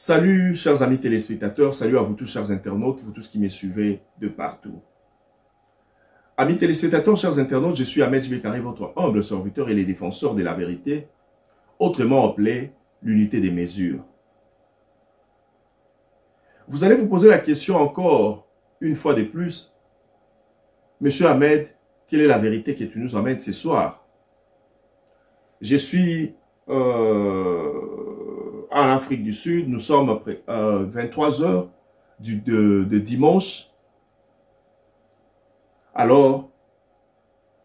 Salut chers amis téléspectateurs, salut à vous tous chers internautes, vous tous qui me suivez de partout. Amis téléspectateurs, chers internautes, je suis Ahmed Jibekari, votre humble serviteur et les défenseurs de la vérité, autrement appelé l'unité des mesures. Vous allez vous poser la question encore une fois de plus, Monsieur Ahmed, quelle est la vérité que tu nous amènes ce soir? Je suis en Afrique du Sud, nous sommes après 23 h de dimanche. Alors,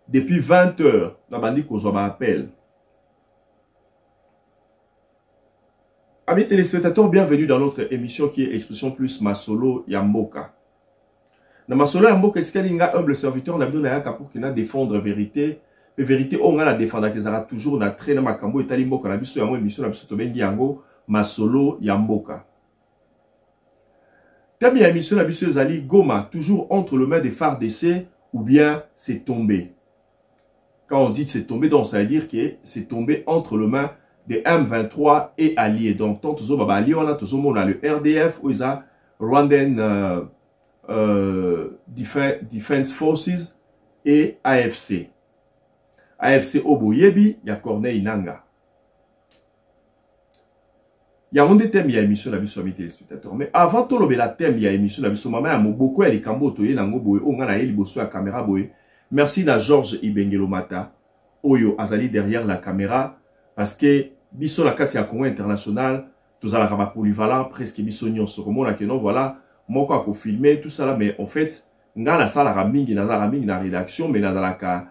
depuis 20 h, nous avons dit qu'on appel. Amis téléspectateurs, bienvenue dans notre émission qui est Expression Plus Masolo Yamboka. Dans Masolo Yamboka, est-ce qu'il y a un humble serviteur qui a pour qu'il défendre la vérité? La vérité, on a la défendre qui sera toujours dans train de Makambo et Talimboka. La biso yango émission, la biso tobengi yango Masolo Yamboka. Thème ya émission, la biso Zali Goma, toujours entre le main des phares d'essai ou bien c'est tombé. Quand on dit que c'est tombé, donc ça veut dire que c'est tombé entre le main des M23 et alliés. Donc, tant que baba alliés, on a le RDF, ou ils a Rwandan Defense Forces et AFC. AFC Oboyebi, il y a Corneille Nanga. Il y a un des thèmes, il y a émission, la biso amis téléspectateurs. Mais avant tout le thème, il y a émission, la biso maman, il y a beaucoup de cambo toye nango boye, on a eu la caméra boye. Merci à Georges Ibengelo Mata, Oyo Azali derrière la caméra, parce que biso la carte ya Congo international, tous à la rama polyvalent, presque biso nyon sur le monde, non voilà, moi quoi qu'on filmer tout ça là, mais en fait, nga la salle raming, na la rédaction, mais na la ka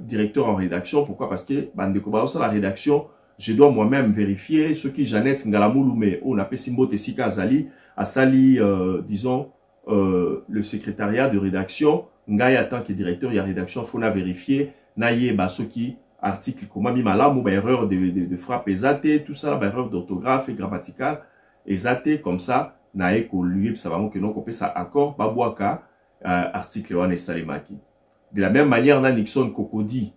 directeur en rédaction. Pourquoi? Parce que bande de la rédaction, je dois moi-même vérifier ce qui Jeannette Ngalamouloumé, on appelle Simbo Tessika Azali, à Sali, disons, le secrétariat de rédaction, Ngaya tant que directeur, il y a rédaction, faut la vérifier, naïe, bah, ce qui, article, comment mis malam, ou bah, erreur de frappe, exaté, tout ça, bah, erreur d'orthographe et grammaticale, exaté, comme ça, naïe, qu'on lui, ça va que non, qu'on peut ça accord, babouaka, article, on est salimaki. De la même manière, on a Nixon Kokodi.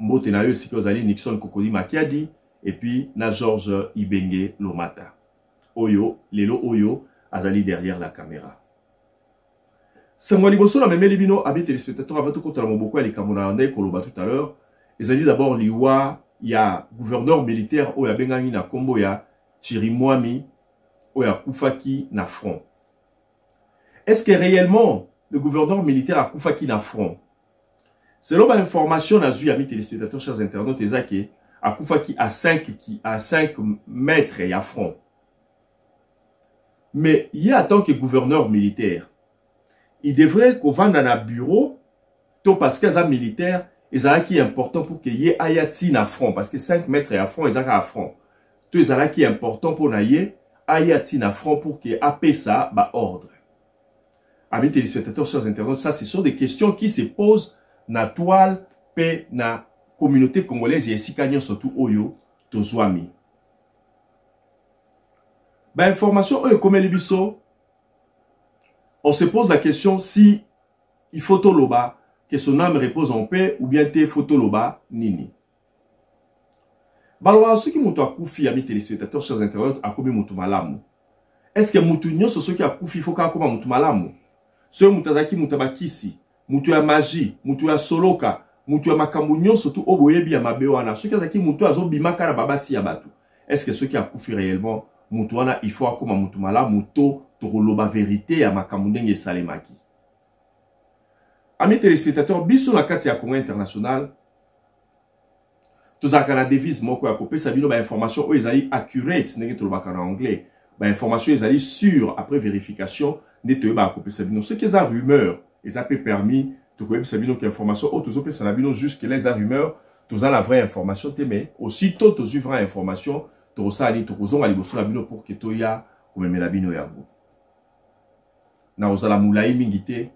Mbote na yo sikozali Nixon Kokodi Makiadi. Et puis, na Georges Ibenge Lomata. Oyo, Lelo Oyo, azali derrière la caméra. C'est moi liboso la même libino, amis téléspectateurs, avant tout contre la moboko et les Camerounais, Koloba tout à l'heure. Ils ont dit d'abord, liwa, il y a gouverneur militaire, oya Bengani na Kombo, ya Chirimwami, oya Koufaki na front. Est-ce que réellement, le gouverneur militaire a Koufaki na front? Selon ma information, amis téléspectateurs, chers internautes, Ezake, a Koufaki à 5 mètres et à front. Mais il y a tant que gouverneur militaire, il devrait qu'on vende dans un bureau, tout parce qu'ils sont militaires, ils ont qui est important pour qu'il y ait Ayati à front, parce que 5 mètres et à front, ils ont à front. Tout ils ont qui est important pour qu'il y ait Ayati à front pour qu'il y ait ça, bah ordre. Amis téléspectateurs, chers internautes, ça, ce sont des questions qui se posent dans la toile, et dans la communauté congolaise, et ici, surtout Oyo, Tozwami. Ben, information, comme les biso, on se pose la question si il faut Toloba, que son âme repose en paix, ou bien te faut Toloba, nini. Balwa, ceux qui m'ont accoufi, amis téléspectateurs, chers internautes, à combien m'ont malamu? Est-ce que m'ont ceux qui accoufi, il faut qu'on m'ont malamu? Ceux mutazaki mutabakisi, mutu ya magie, mutu ya soloka, mutu ya makambo surtout oboyebi ya mabewana. Ceux qui azaki mutu azobimaka na babasi ya batu. Est-ce que ceux qui a koufi réellement mutuana il faut akoma mutu mala muto tokoloba vérité ya makambo ndenge salemaki. Amis téléspectateurs, biso na kati ya Congo international, tozaka na devise moko ya kopesa bino ba information o ezali accurate ndenge tolobaka na anglais. Ba information ezali sûre après vérification. Ce qui est la rumeur, ils ont permis de connaître que l'information, jusque les rumeurs, tous la vraie information, mais aussitôt tous la vraie information, tous ça ali, tous on ali bossona bino pour que toya comme me la bino yango. Na ozala moulaï mingité.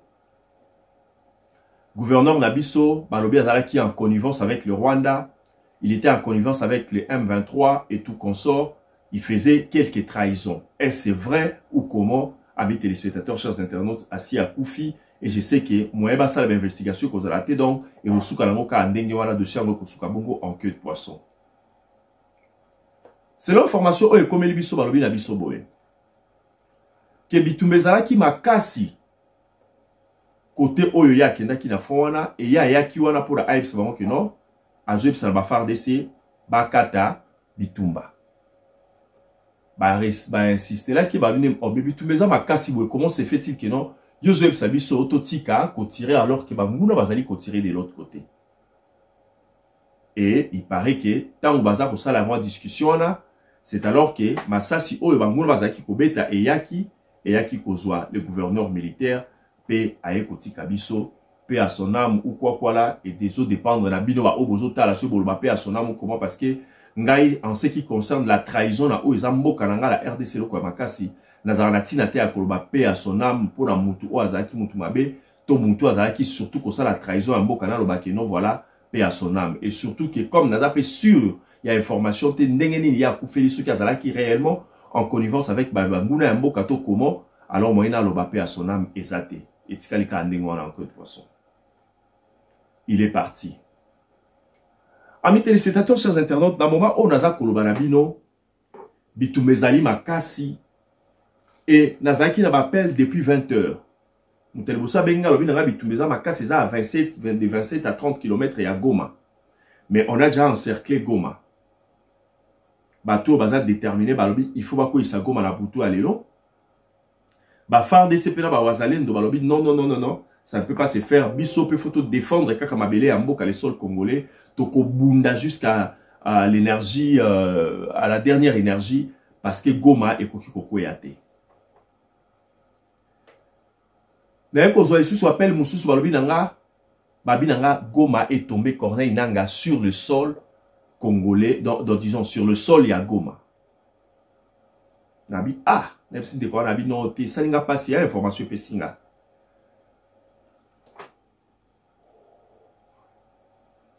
Gouverneur Nabiso, balobi azala qui est en connivence avec le Rwanda, il était en connivence avec les M23 et tout consort, il faisait quelques trahisons. Est-ce vrai ou comment? Amis téléspectateurs, chers internautes, assis à Koufi, et je sais que moi, ça l'investigation que vous avez donc, et au souka la moka andenge wana de chango ko souka bongo en queue de poisson. selon information oyo ekomeli biso balobi na biso boye ke bitumba ezalaki makasi côté oyo ya akendaki na front wana e ya ayaki wana mpona ayebisa bango ke non azoyebisa na ba-FARDC bakata bitumba bainsistelaki babine bitumba eza makasi boye comment se fait-il que non yo ozoyebisa biso totika kotirer alors que banguna bazali kotirer de l'autre côté. Et il paraît que tant que baza ko sala moi discussion wana c'est alors que masasi oyo banguna bazaki kobeta eyaki kozwa le gouverneur militaire pe ayekoti kabiso pe à son âme ou quoi là et des autres dépendre na bino ba obozo tala so boloba pe à son âme comment parce que ngai en ce qui concerne la trahison na o ezamboka na nga la RDC loko makasi nazana tina te akoloba pe à son âme pour na mutu o azaki mutu mabe to mutu azaki surtout ko ça la trahison en mboka na loba ke non voilà pe à son âme et surtout que comme naza pe sûr il y a information te ndengeni il y a kufeli ceux qui azalaki réellement en connivence avec banguna mboka to comment alors moyena loba pe à son âme ezate et tikalika ndengo na encore de façon il est parti. Amis téléspectateurs, chers internautes, dans le moment où naza koloba na bino bitumezali makasi et nazaki na m'appelle depuis 20 heures. Mutelbosa benga lobi na bitumeza makasi za à 27 à 30 km à Goma. Mais on a déjà encerclé Goma. Bato baza déterminé balobi il faut pas ko isa Goma na butu alelo. Ba FARDC pena ba wazalendo balobi non. Ça ne peut pas se faire. Biso peut photo défendre kaka mabele ya mboka le sol congolais. Toko bunda jusqu'à l'énergie, à la dernière énergie, parce que Goma est koki koko yate. Mais quand on appelle Moussous Balobi Nanga, Babi Nanga, Goma est tombé Corneille Nanga sur le sol congolais, disons sur le sol il y a Goma. Nabi, même si de quoi Nabi non, ça n'a pas passé, il y a information pessinga.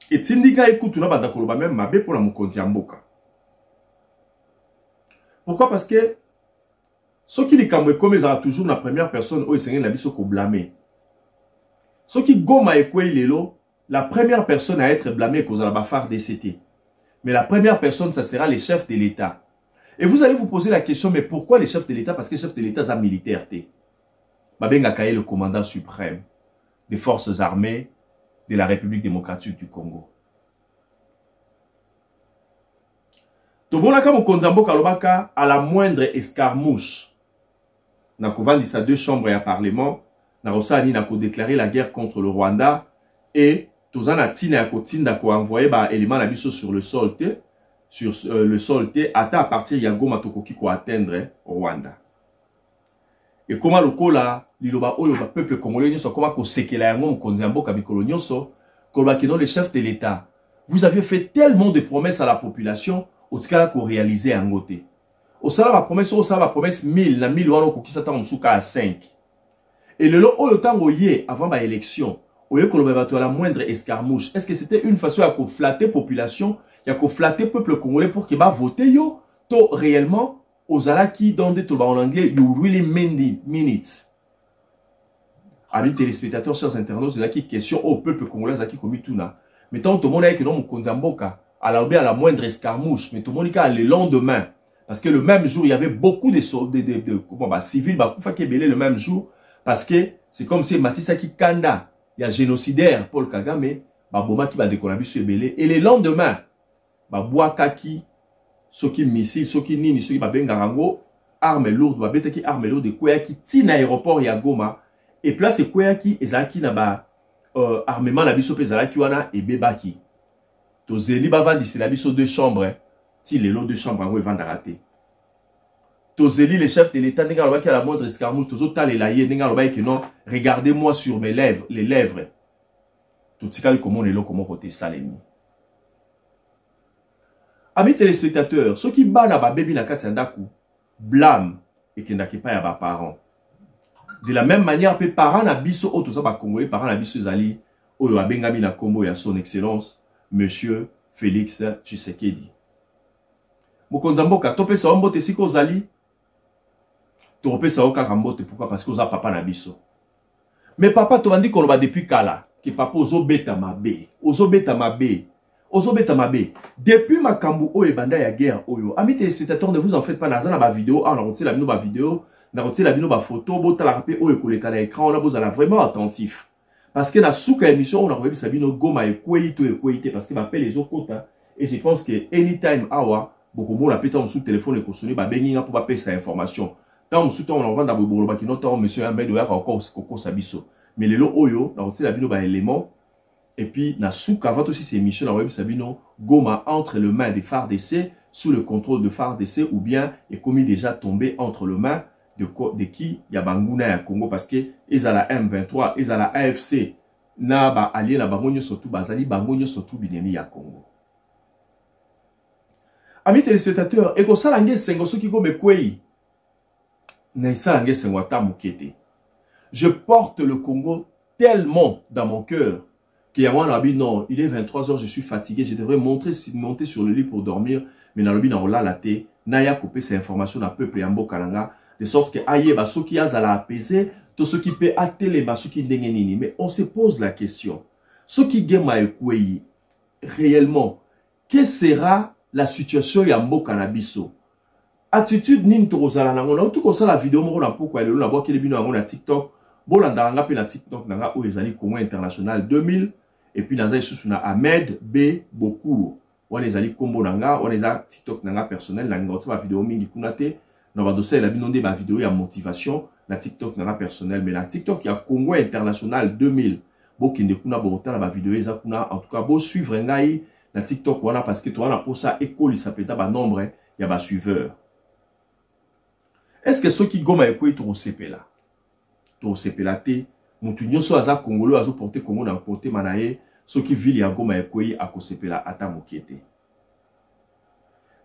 Et Tindika écoute, on a d'accord même mabe pour la mokonzi amboka. Pourquoi? Parce que ceux qui les camouent comme ils ont toujours la première personne où ils sont la biso ko blâmer. Ceux qui goma et quoi il est là, la première personne à être blâmée cause la bafard DCT. Mais la première personne, ça sera les chefs de l'État. Et vous allez vous poser la question, mais pourquoi les chefs de l'État? Parce que les chefs de l'État sont militaires. Babenga Kaye, le commandant suprême des forces armées de la République démocratique du Congo. Tobonaka Mokonzambo Kalobaka à la moindre escarmouche. Nakovandi sa 2 chambres et un parlement. Narosani nako déclaré la guerre contre le Rwanda. Et Tozana Tine Akotinda ko envoyé ba élément nabiso sur le sol T. Sur le sol T. Ata à partir Yagoma Tokoki ko atteindre Rwanda. Et comment le kola liloba oyo ba peuple congolais nyonso comment ko sekela yango Mokonzambo kabikolo nyonso koloba que non les chefs de l'État vous avez fait tellement de promesses à la population au tika ko réaliser en côté au sala ba promesse 1000 na 1000 wana ko kisata msuka à 5 et le lo oyo tango yé avant ba élection oyo koloba ba to la moindre escarmouche est-ce que c'était une façon à ko flatter population ya ko flatter peuple congolais pour que ba voter yo to réellement aux alaki dans des en anglais you really mean it. Amis téléspectateurs, chers internautes, c'est là qui question au peuple congolais qui commis tout là. Mais tant tout le monde a que non Mokonzamboka à la moindre escarmouche, mais tout le monde a le lendemain parce que le même jour il y avait beaucoup de civils le même jour parce que c'est comme si Matissa qui kanda il y a génocidaire Paul Kagame baboma qui va décoller sur belé et le lendemain babouakaki ceux qui missiles, ceux qui nini, ceux qui babengarango, armes lourdes, babeta qui armes lourdes, quoi qui tina aéroport ya Goma, et place c'est quoi qui ezaki na ba armement la biso pezalaki wana et bebaki. To zeli bavandi c'est la biso 2 chambres, ti les lots 2 chambres ngo vanda raté. To zeli les chefs de l'État n'enga lobaki à la moindre escarmouche, to zota les laïe n'enga lobaki que non, regardez-moi sur mes lèvres, les lèvres. Tout tikali comment les lots comment côté ça l'ennemi. Amis téléspectateurs, ceux qui bana ba baby na katsandaku blâme et qui n'aki pas ya ba parents. De la même manière, les parents na biso auto ça ba congolais, parents na biso zali oyo abengami na kombo ya son excellence monsieur Félix Tshisekedi. Mokonzamboka topesa ombote siko zali topesa okaka mbote pourquoi parce que oza papa na biso. Mais papa to bandi koloba depuis kala que papa ozobeta mabe. Ozobeta mabe. Depuis ma kambu oyo banda ya guerre oyo. Amis téléspectateurs, ne vous en faites pas. Naza na ba vidéo, on a retiré la bino ba vidéo, on a retiré la bino ba photo, bota la rapé oyo koleka na écran, on a besoin vraiment attentif. Parce que na souka émission, on a revu sabino goma et kweyite parce que m'appelle les okota. Et je pense que anytime awa, beaucoup bon la pété en sous téléphone et consonné, ba benginga pour pas payer sa information. Tant on sous on en vend d'abord bolo ba kinoto, monsieur Ahmed oya encore koko sabiso. Mais les lo oyo, on a retiré la bino ba élément. Et puis, na souka, avant aussi ces missions, on a sabino goma entre les mains des FARDC, sous le contrôle de FARDC, ou bien est commis déjà tombé entre les mains de qui y a Banguna ya Congo, parce que ils ont la M23, ils ont la AFC, na ba allié la bangonyo surtout, bazali bangonyo surtout binemi ya Congo. Amis téléspectateurs, et qu'on s'alangue sengo ceux qui go me kwei, na s'alangue sengo ata mukete. Je porte le Congo tellement dans mon cœur, qu'il y a un abi non, il est 23 h, je suis fatigué, je devrais monter sur le lit pour dormir, mais dans le bi na ola la te, na ya couper ces informations à peuple yambo kalanga. De sorte que aïe ba ceux qui a la apaiser, tout ce qui peut atteler ba ceux qui ndengenini. Mais on se pose la question, ceux qui gema ekweyi réellement, quelle sera la situation yambo canabiso? Attitude nin tozala na ngona tout comme ça la vidéo mo na pourquoi elle na boa kele bino ngona TikTok, bolanda nga pe na TikTok nga o ezali Congo International 2000 et puis naza sous na Ahmed B Bokour. On ezali kombo nanga, on ezali TikTok nanga personnel na ngoti ba vidéo mingi kunate. Dans le dossier, il a bien des vidéos, il y a motivation. La TikTok n'a personnel, mais la TikTok, il y a Congo International 2000. Bon, qui ne kuna bon la vidéo, ils en tout cas, bon suivre ngai la TikTok, voilà, parce que toi, on a pour ça, école, il s'appelle pas nombre, il y a des suiveurs. Est-ce que ceux qui gomment avec quoi ils t'ont CP là? T'ont CP là, t'es, moutunyo so aza Congolais, azo porté Congo dans porté manaye, ceux qui vivent à gomment avec quoi à ko CP là, ata mokiete.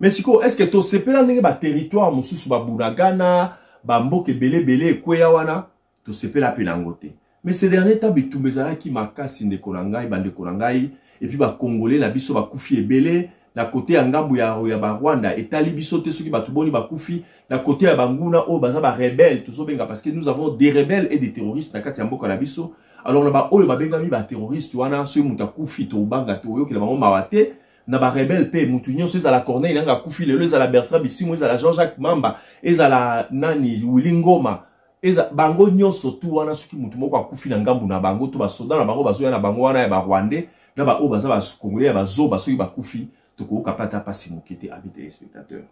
Mais est-ce que tu sais pas le territoire mususu ba Bunagana, ba mboke belé kweya wana, tu sais pas la pelangote. Mais ces derniers temps bitumezala qui makasi ndeko nangai bande konangai et puis ba congolais na biso ba kufi ebele na côté ya ngambu ya ba Rwanda etali biso te soki ba tuboni ba kufi na côté ya banguna o baza ba rebelle tout so benga parce que nous avons des rebelles et des terroristes na kati ya mboka na biso. Alors na ba oyo ba benga mi ba terroristes wana so muta kufi to banga to yo ki la bango mawate. Na ba rebelle pe mutunyo so za la Corneille nanga kufi lelo za la Bertrand Bisimou za la Jean-Jacques Mamba eza la nani Wilingoma eza bango nyonso tu wana soki mutu moko akufi na ngambu na bango to ba soda na bango bazoya na bango wana ya ba Rwandais na ba o baza ba Congolais ya bazo basoki bakufi toko kapata pasi mokete amis téléspectateurs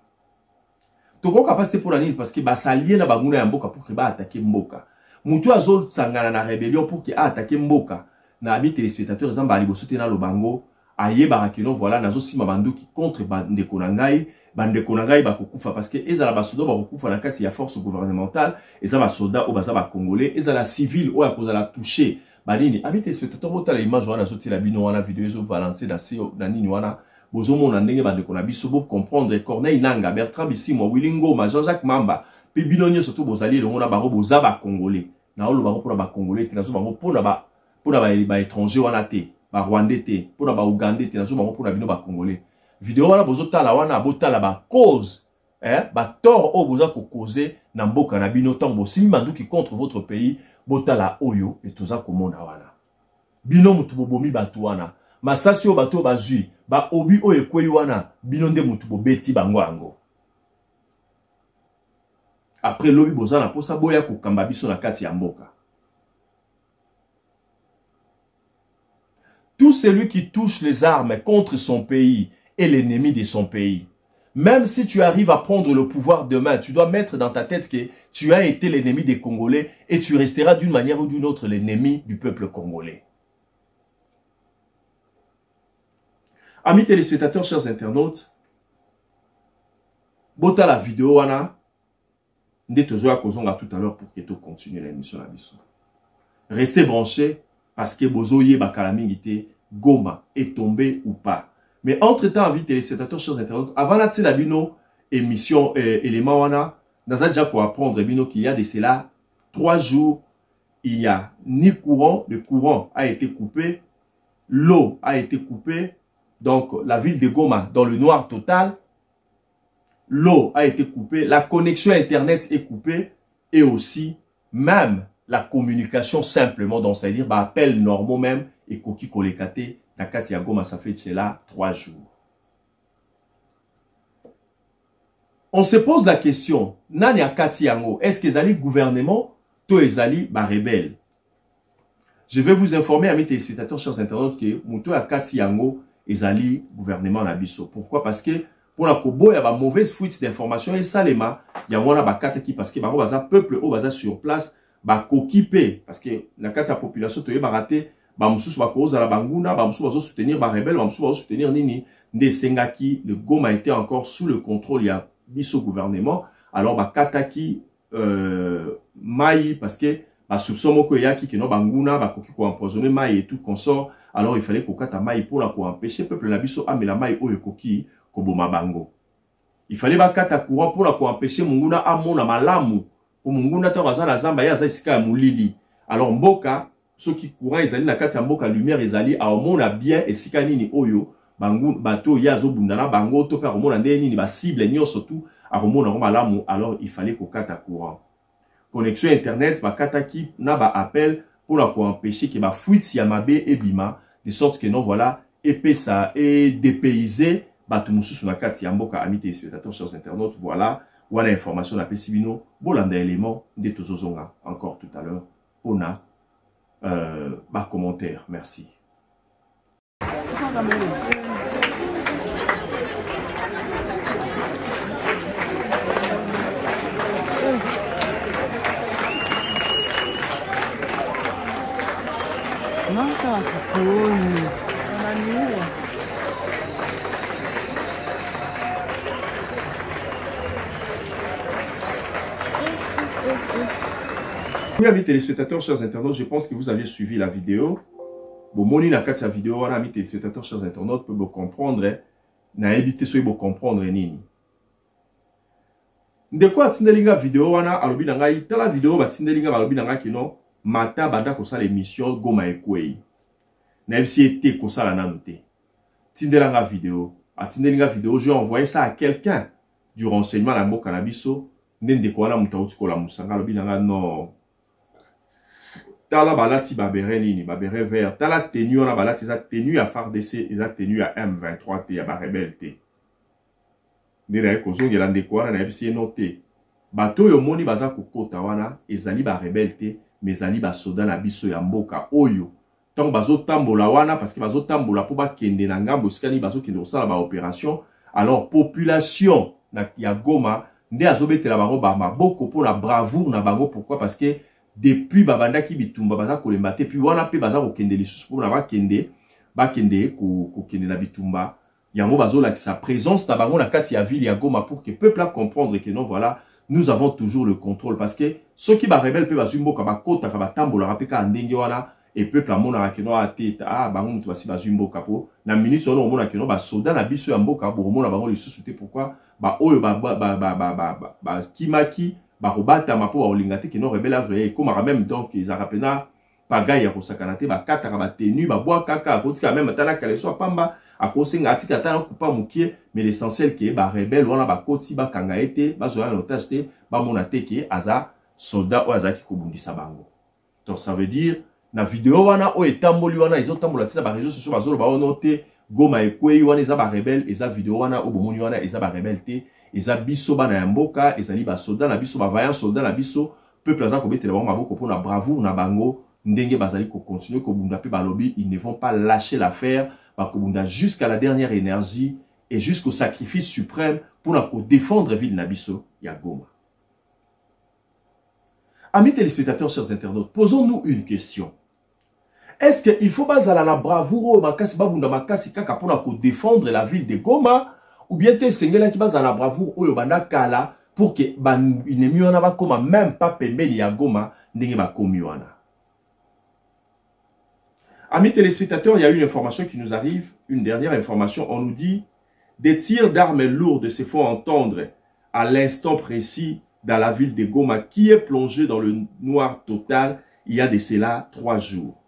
toko kapasite pour la nini parce que ba salier na banguna ya mboka pour que ba attaquer mboka mutu azol sangana na rébellion pour que attaquer mboka na amis téléspectateurs zamba liboso te na lobango aye barakino voilà nazo sima banduki contre bandeko na ngai bakokufa parce que ezala basoda bakokufa na kati ya force gouvernementale ezala basoda o baza ba congolais ezala civil o ya kozala toucher banini ami téléspectateur botala image wana zoti la bino wana vidéo ezo balancer na sio na nini wana bozo mona ndenge bandeko na biso bo comprendre Corneille Nanga Bertrand Bisimwa Wilingoma Jean-Jacques Mamba pe binonyo surtout bozali elongo na bango boza ba congolais na olo bango pour ba congolais te nazo bango pour ba étranger wana te ba Rwandais te pour ba Ougandais te nazo bango pour bino ba congolais vidéo wana bozotala wana botala ba cause ba tort o boza ko causer na mboka na bino tant bosimi manduki contre votre pays botala oyo et toza komona wana bino mutu bobomi batu wana masasi o bato bazui ba obi o ekweyi wana bino nde mutu bobeti bango ango après lobi bozana posa boya ko kamba biso na kati ya mboka. Tout celui qui touche les armes contre son pays est l'ennemi de son pays. Même si tu arrives à prendre le pouvoir demain, tu dois mettre dans ta tête que tu as été l'ennemi des Congolais et tu resteras d'une manière ou d'une autre l'ennemi du peuple congolais. Amis téléspectateurs, chers internautes, bota la vidéo wana ndetozoa kozonga tout à l'heure pour que tu continues l'émission la biso. Restez branchés parce que bozoye bakalamingité Goma est tombé ou pas. Mais entre-temps, amis téléspectateurs, chers internautes, avant la bino émission élément wana, dans déjà pour apprendre bino qu'il y a de cela 3 jours, il y a ni courant, le courant a été coupé, l'eau a été coupée, donc la ville de Goma dans le noir total, l'eau a été coupée, la connexion internet est coupée et aussi même la communication simplement, donc c'est-à-dire bah, appel normaux même et koki kolekate na kati ya Goma, ça fait cela 3 jours. On se pose la question, nani akati yango, est-ce que ezali gouvernement, to ezali ba rebelle? Je vais vous informer, amis téléspectateurs, chers internautes, que muto akati yango ezali gouvernement na biso. Pourquoi? Parce que pour la kobo, il y a ba mauvaise fuite d'informations et salema, il y a wana ba kataki parce que ba baza peuple au baza sur place, ba kokipe parce que la kati ya population to ye ba raté, ba mususu ba koza la banguna, ba mususu bazo soutenir ba rebelle, ba mususu bazo soutenir nini, nde sengaki, le Goma était encore sous le contrôle, il y a biso gouvernement, alors ba kataki mai parce que ba soupçon moko yaki que no banguna ba koki ko empoisonner mai et tout consort, alors il fallait ko kata mai pour la ko empêcher peuple na biso amela mai oyo koki ko boma bango. Il fallait ba kata courant pour la ko empêcher munguna amona malamu pour munguna ta bazala zamba ya za sika mulili. Alors mboka ceux qui courant ezali na kata mboka lumière ezali a omona bien et sika nini oyo bangu bato ya zo bundana bango to ka omona ndeni ni ba cible nyonso tout a omona malamu, alors il fallait ko kata courant. Connexion internet ba kataki na ba appel pour la ko empêcher que ba fuite ya mabe et bima de sorte que non voilà épais ça et dépaysé bato mususu na kati ya mboka. Amis téléspectateurs, chers internautes, voilà wana information na pesibino bolanda élément de tozozonga encore tout à l'heure ona ba commentaire. Merci. Oui, amis téléspectateurs, chers internautes, je pense que vous avez suivi la vidéo. Bon, moni na kati ya vidéo, amis téléspectateurs, chers internautes, peut vous comprendre, na éviter ce vous comprendre nini. Ndeko atindelinga vidéo wana alobi na ngai, tala vidéo batindelinga alobi na ngai kino mata banda ko sala émission Goma Ekwei. Na ebisi ete ko sala nanu te. Tindelanga vidéo, atindelinga vidéo, j'ai envoyé ça à quelqu'un du renseignement la mboka na biso, ndeko wana mutauti ko la musanga alobi na ngai non. Tala balati babere nini, babere vert, tala tenue wana balati za tenue à FARDC, eza tenue à M23 te ya ba rebelle te. Ndena ekozongela ndeko wana na ebisi noté. Bato yo moni baza kokota wana ezali ba rebelle te, mais ezali ba soda na biso ya mboka oyo. Tant bazo tambola wana parce que bazo tambola po ba kende na ngambo sikani bazo kende osala ba opération. Alors population na ya Goma nde azobetela bango ba maboko po na bravoure na bango. Pourquoi? Parce que depuis babanda ki bitumba baza kolemba te, puis wana pe baza kokende lisusu po na bakende kokende na bitumba. Yango bazo la sa présence na bango na kati ya ville ya Goma pour que peuple a comprendre que non voilà, nous avons toujours le contrôle parce que ceux qui ba rebelle pe bazumboka ba kota ka batambola rapeka ndenge wana et peuple amona que non ateta bango mutu basi bazumboka po na ministre ono mona que non ba soldat na biso ya mboka bo mona bango lisusu te. Pourquoi? Ba oyo ba kimaki ba robata mapo ba olingate que non rebelle azoye comme même donc ils arapena pagaya ko sakanate ba kata ba tenu ba bois kaka kotika même tana kaleso pamba akosenga atika tana kupa mukie, mais l'essentiel que ba rebelle wana ba koti ba kanga ete ba zoya otage te ba mona teke aza soldat o azaki ko bundisa bango. Donc ça veut dire na vidéo wana o etamboli wana ils ont tambola tina ba réseaux sociaux ba zolo ba onote Goma Ekwei wana eza ba rebelle, eza vidéo wana o bomoni wana eza ba rebelle te, eza biso bana ya mboka, ezali ba soldat na biso ba vaillant soldat na biso, peuple aza ko betela bango maboko pona bravoure na bango ndenge bazali ko continuer ko bunda pe ba lobby, ils ne vont pas lâcher l'affaire. Jusqu'à la dernière énergie et jusqu'au sacrifice suprême pour la défendre ville Nabiso ya Goma. Amis téléspectateurs, chers internautes, posons-nous une question. Est-ce qu'il faut bazala la bravoure makasi babunda makasi kaka pour défendre la ville de Goma, ou bien te sengela ki bazala la bravoure oyo banda kala pour que ban inemi wana ba koma même pas pembeni ya Goma ndenge ba komi wana. Amis téléspectateurs, il y a une information qui nous arrive, une dernière information. On nous dit des tirs d'armes lourdes se font entendre à l'instant précis dans la ville de Goma qui est plongée dans le noir total il y a de cela 3 jours.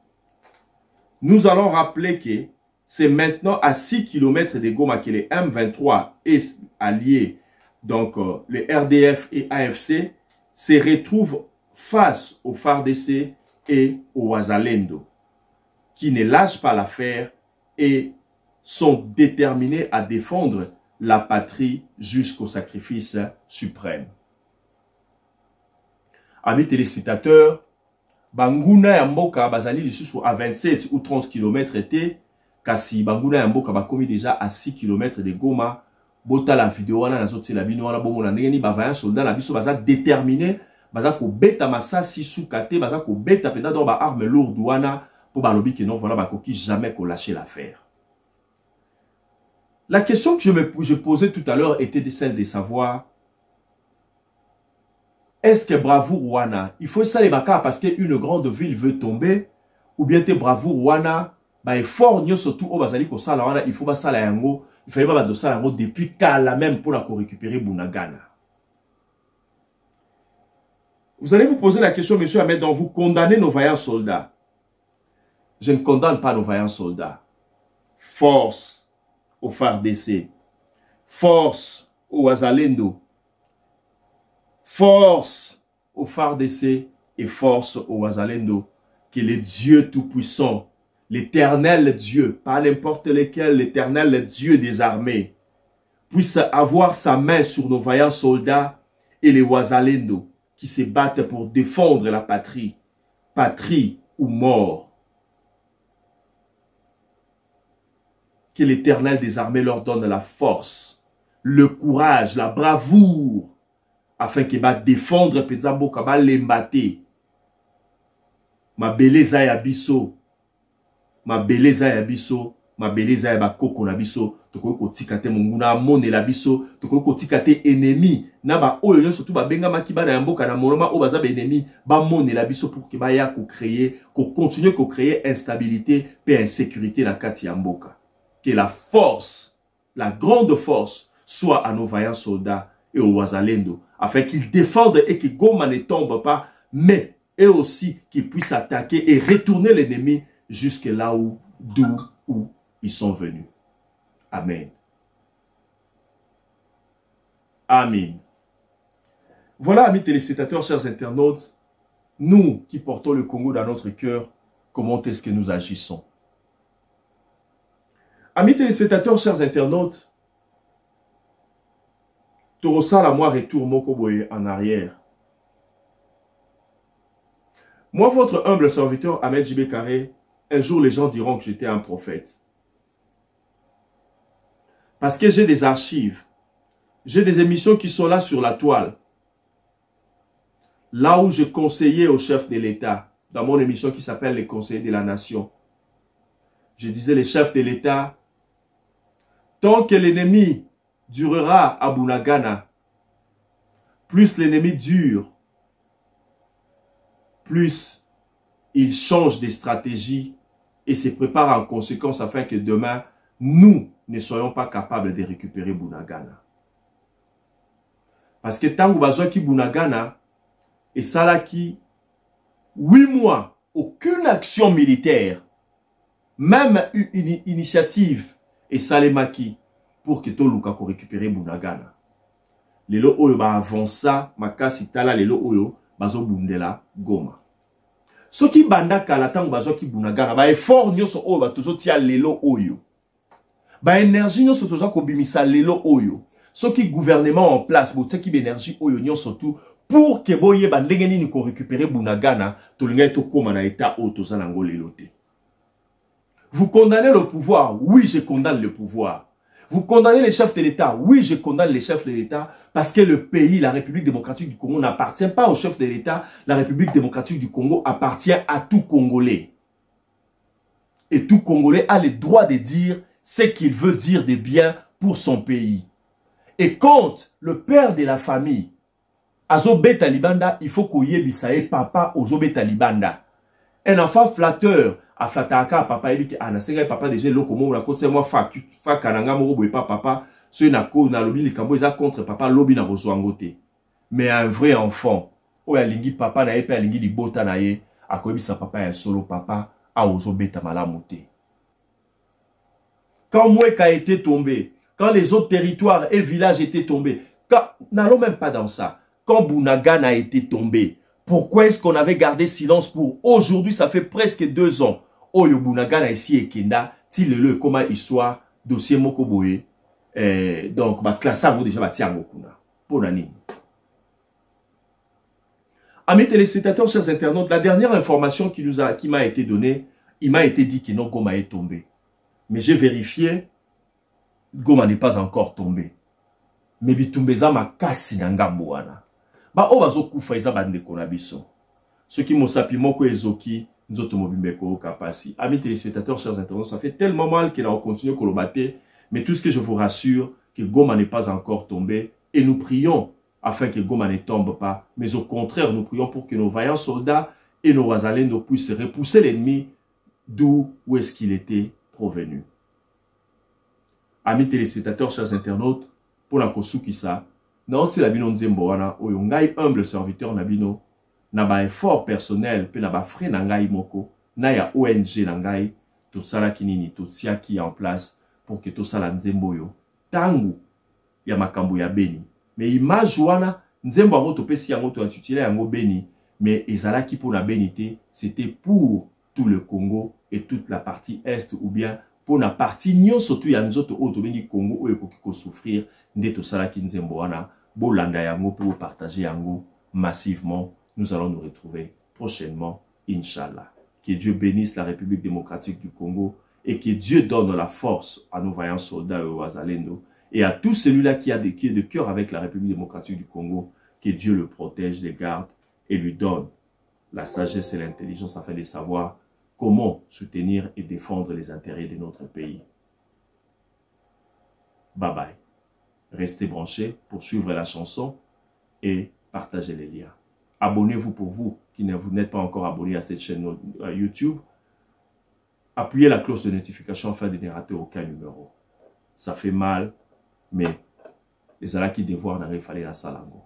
Nous allons rappeler que c'est maintenant à 6 km de Goma que les M23 et alliés, donc les RDF et AFC, se retrouvent face aux FARDC et aux Wazalendo, qui ne lâchent pas l'affaire et sont déterminés à défendre la patrie jusqu'au sacrifice suprême. Amis téléspectateurs, Banguna ya mboka bazali lisusu à 27 ou 30 km était, kasi Banguna ya mboka bakomi déjà à 6 km de Goma. Bota la vidéo wana nazoti la bino wana bomo na ndenge ni bavaya soldat na biso baza déterminé baza ko beta masasi sukate baza ko beta pena dans ba arme lourde wana pour balobi que non voilà bakoki jamais ko lâcher l'affaire. La question que je posais tout à l'heure était celle de savoir est-ce que bravoure wana il faut ça les baka parce qu'une grande ville veut tomber ou bien te bravoure wana ba effort nyo surtout au bazali ko sala wana il faut ba sala yango. Il fallait pas de ça depuis Kala même pour récupérer Bunagana. Vous allez vous poser la question, monsieur Ahmed, donc vous condamnez nos vaillants soldats. Je ne condamne pas nos vaillants soldats. Force au FARDC. Force au Wazalendo. Force au FARDC et force au Wazalendo. Que le Dieu Tout-Puissant, l'Éternel Dieu, pas n'importe lequel, l'Éternel Dieu des armées, puisse avoir sa main sur nos vaillants soldats et les Wazalendo qui se battent pour défendre la patrie, patrie ou mort. Que l'Éternel des armées leur donne la force, le courage, la bravoure, afin qu'ils va défendre Pezambo Kabal Lembate, ma beleza ya biso, ma beleza ya biso, ma beleza ya bakoko na biso, toko ko tikate monguna mone la biso, toko ko tikate ennemi, na ba oyo surtout ba benga makiba na mboka na moroma o baza ba ennemi, ba mone la biso pour que ba ya ko créer, ko continuer ko créer instabilité et insécurité na kati ya mboka. Que la force, la grande force soit à nos vaillants soldats et aux Wazalendo, afin qu'ils défendent et que Goma ne tombe pas, mais et aussi qu'ils puissent attaquer et retourner l'ennemi jusque là où ils sont venus. Amen. Amen. Voilà, amis téléspectateurs, chers internautes, nous qui portons le Congo dans notre cœur, comment est-ce que nous agissons? Amis téléspectateurs, chers internautes, Torosa la moi retour Mokoboye en arrière. Moi, votre humble serviteur Ahmed J.B. Carré, un jour les gens diront que j'étais un prophète. Parce que j'ai des archives. J'ai des émissions qui sont là sur la toile. Là où je conseillais au chef de l'État, dans mon émission qui s'appelle Les conseillers de la nation. Je disais, les chefs de l'État, tant que l'ennemi durera à Bunagana, plus l'ennemi dure, plus il change des stratégies et se prépare en conséquence afin que demain, nous ne soyons pas capables de récupérer Bunagana. Parce que tant que qui Bunagana, et ça là qui, 8 mois, aucune action militaire, même une initiative, et ça les maquis, pour que Toluka ko récupérer Bunagana. Lelo oyo ba avança, makasi tala lelo oyo, bazo bundela Goma. Ce qui banda kala tango bazo ki Bunagana, ba effort nyoso oyo ba tozo tia lelo oyo. Ba énergie nyoso tozo ko bimisa lelo oyo. Ce qui gouvernement en place, bo tsaki énergie oyo nyoso tout pour que boye ba ndenge nini ko récupérer Bunagana, tolinga to koma na état o toza nango lelo te. Vous condamnez le pouvoir? Oui, je condamne le pouvoir. Vous condamnez les chefs de l'État? Oui, je condamne les chefs de l'État parce que le pays, la République démocratique du Congo, n'appartient pas aux chefs de l'État. La République démocratique du Congo appartient à tout Congolais. Et tout Congolais a le droit de dire ce qu'il veut dire de bien pour son pays. Et quand le père de la famille, Azobe Talibanda, il faut qu'on y ait bisaye papa Ozobe Talibanda. Un enfant flatteur, a flataka papa ebi ki anasenga papa déjà loko mo la côté moi fa kananga mo boye pas papa ce na ko na lobi likambo eza contre papa lobi na rozwangote. Mais un vrai enfant o ya lingi papa na ye pe lingi libota na ye akoyebisa papa ya solo papa a ozobeta malamu te. Quand Mweka a été tombé, quand les autres territoires et villages étaient tombés, n'allons même pas dans ça. Quand Bunagana a été tombé, pourquoi est-ce qu'on avait gardé silence pour aujourd'hui? Ça fait presque 2 ans. Oyo Bunagana ici et Kenda, le comment histoire dossier moko boye donc ba classe vous déjà ba tiango kuna pour nani. Amis téléspectateurs, chers internautes, la dernière information qui m'a été donnée, il m'a été dit que non Goma est tombé. Mais j'ai vérifié, Goma n'est pas encore tombé. Mais bitumbeza makasi nanga mwana. Ba o bazo kufa eza bande konabiso. Ceux qui m'osapi moko ezoki nzoto mobimbeko kapasi. Amis téléspectateurs, chers internautes, ça fait tellement mal qu'il a continué kolobaté, mais tout ce que je vous rassure que Goma n'est pas encore tombé et nous prions afin que Goma ne tombe pas, mais au contraire, nous prions pour que nos vaillants soldats et nos wazalendo puissent repousser l'ennemi d'où est-ce qu'il était provenu. Amis téléspectateurs, chers internautes, pour la kosukisa, naoti la bino nzembo wana oyo ngai humble serviteur na bino na ba effort personnel pe na ba frais na ngai moko na ya ONG na ngai to sala kinini to tiaki en place pour que to sala nzembo yo tangu ya makambo ya Beni. Mais image wana nzembo yango to pesi yango to intitulé yango Beni, mais ezalaki pour la Benité, c'était pour tout le Congo et toute la partie est ou bien pour la partie nyonso tu ya nzoto o to bengi Congo oyo kokiko souffrir nde to sala ki nzembo wana bolanda yango pour partager yango massivement. Nous allons nous retrouver prochainement, Inch'Allah. Que Dieu bénisse la République démocratique du Congo et que Dieu donne la force à nos vaillants soldats et aux Wazalendo et à tout celui-là qui est de cœur avec la République démocratique du Congo, que Dieu le protège, le garde et lui donne la sagesse et l'intelligence afin de savoir comment soutenir et défendre les intérêts de notre pays. Bye bye. Restez branchés pour suivre la chanson et partagez les liens. Abonnez-vous pour vous qui n'êtes pas encore abonné à cette chaîne YouTube. Appuyez la cloche de notification afin de ne rater aucun numéro. Ça fait mal, mais les alaki qui devoir n'arrivent pas à la salango.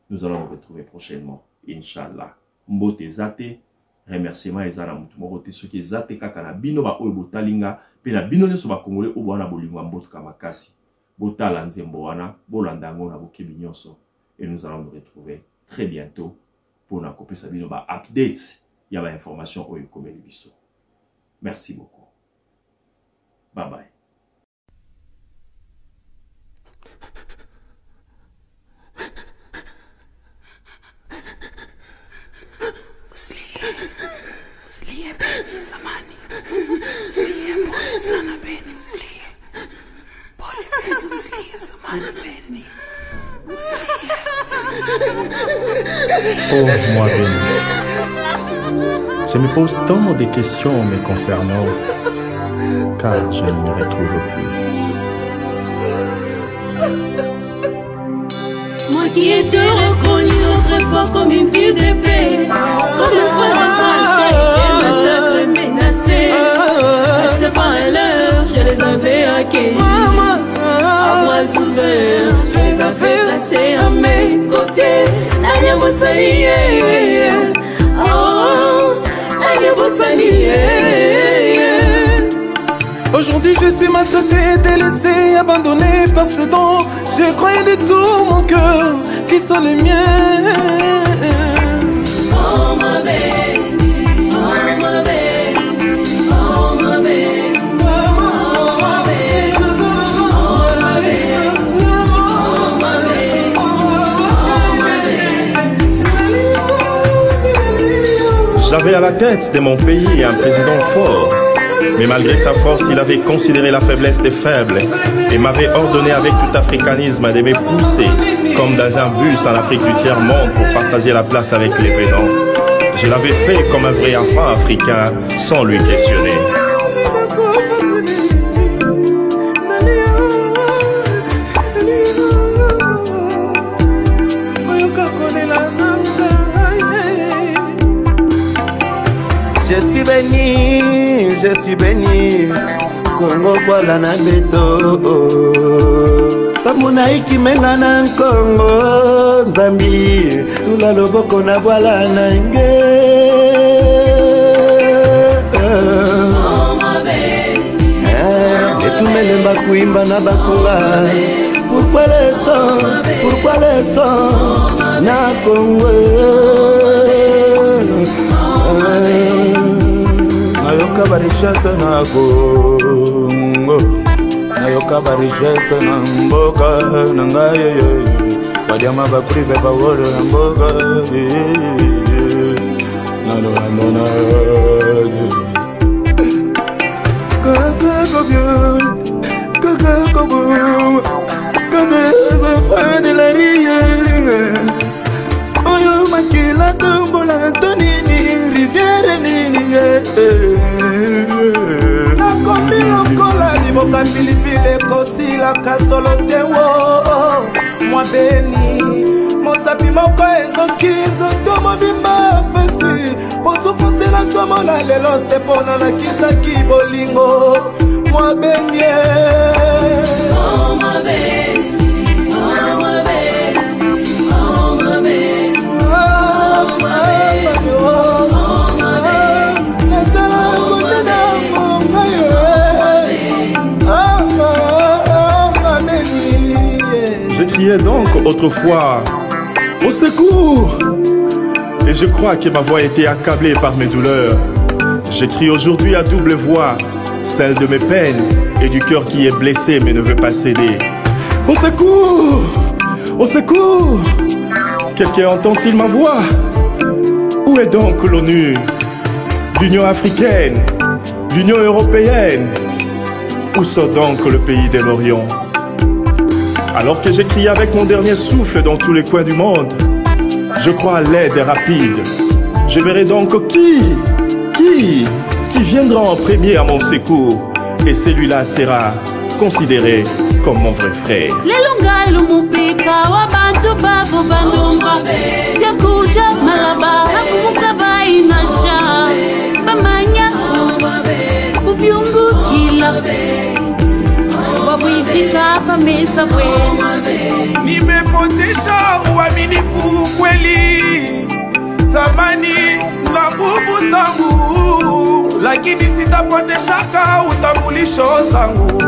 Nous allons nous retrouver prochainement, Inch'Allah. Mbote zate, remerciement ezana mutu morote soki zate kaka na bino ba oyo botalinga, pe na bino neso ba kongole o bwana bolingo mboto kamakasi. Botala nzembo wana, bolanda ngo na bokebi nyonso. Et nous allons nous retrouver très bientôt pour nous couper sa bino ba update, il y a ba information oyo komeli biso. Merci beaucoup. Bye bye. Oh, moi Béni, je me pose tant de questions me concernant, car je ne me retrouve plus. Moi qui étais reconnu autrefois comme une fille de paix, comme un frère en France, et massacre menacé. À ce point-là, je les avais acquis. À bras ouverts, je les avais placés à mes côtés. Aujourd'hui je suis maltraité, délaissé, abandonné par ce dont je croyais de tout mon cœur qui sont les miens. Oh ma béni, oh ma béni, oh ma béni, oh ma béni, oh ma béni, oh ma béni. J'avais à la tête de mon pays un président fort, mais malgré sa force, il avait considéré la faiblesse des faibles et m'avait ordonné avec tout africanisme de me pousser comme dans un bus en Afrique du tiers-monde pour partager la place avec les venants. Je l'avais fait comme un vrai enfant africain sans lui questionner. Je suis béni, Congo boila na beto. Samuna ikimenga na Congo, Zambi, tula loboko na boila na nge. Etumele bakuimba na bakunga. Pourquoi les sons na Congo? Ayoka barishasa nako bongo nayoka ba richesse na mboka na ngai badiama ba prive ba wolo na mboka na enfants de la rivière oyo makila tombola tonini rivière nini nakomi lokola limoka pilipili ekosilaka solo te wo mwa beni mosapi moko ezoki nzoto mobimba pesi posufusila somona lelo se mpona nakisaki bolingo mwa benye Je criais donc autrefois au secours, et je crois que ma voix était accablée par mes douleurs. J'écris aujourd'hui à double voix, celle de mes peines et du cœur qui est blessé mais ne veut pas céder. Au secours! Au secours! Quelqu'un entend-il ma voix? Où est donc l'ONU? L'Union africaine? L'Union européenne? Où sont donc le pays de l'Orient? Alors que j'écris avec mon dernier souffle dans tous les coins du monde, je crois à l'aide rapide. Je verrai donc qui viendra en premier à mon secours. Et celui-là sera considéré comme mon vrai frère. Nimepotesha uaminifu kweli, tamani na nguvu zangu, lakini sitapoteshaka utambulisho zangu.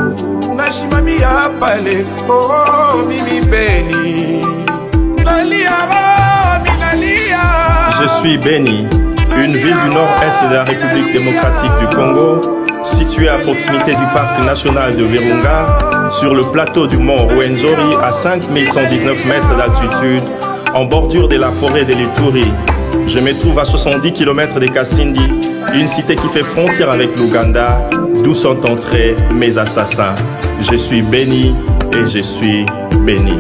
Nashimamia pale, oh, mimi Beni nalia, minalia. Je suis Beni, une ville du nord-est de la République démocratique du Congo, située à proximité du parc national de Virunga, sur le plateau du mont Rwenzori à 5119 mètres d'altitude, en bordure de la forêt de l'Ituri. Je me trouve à 70 km de Kasindi, une cité qui fait frontière avec l'Ouganda, d'où sont entrés mes assassins. Je suis béni et je suis béni.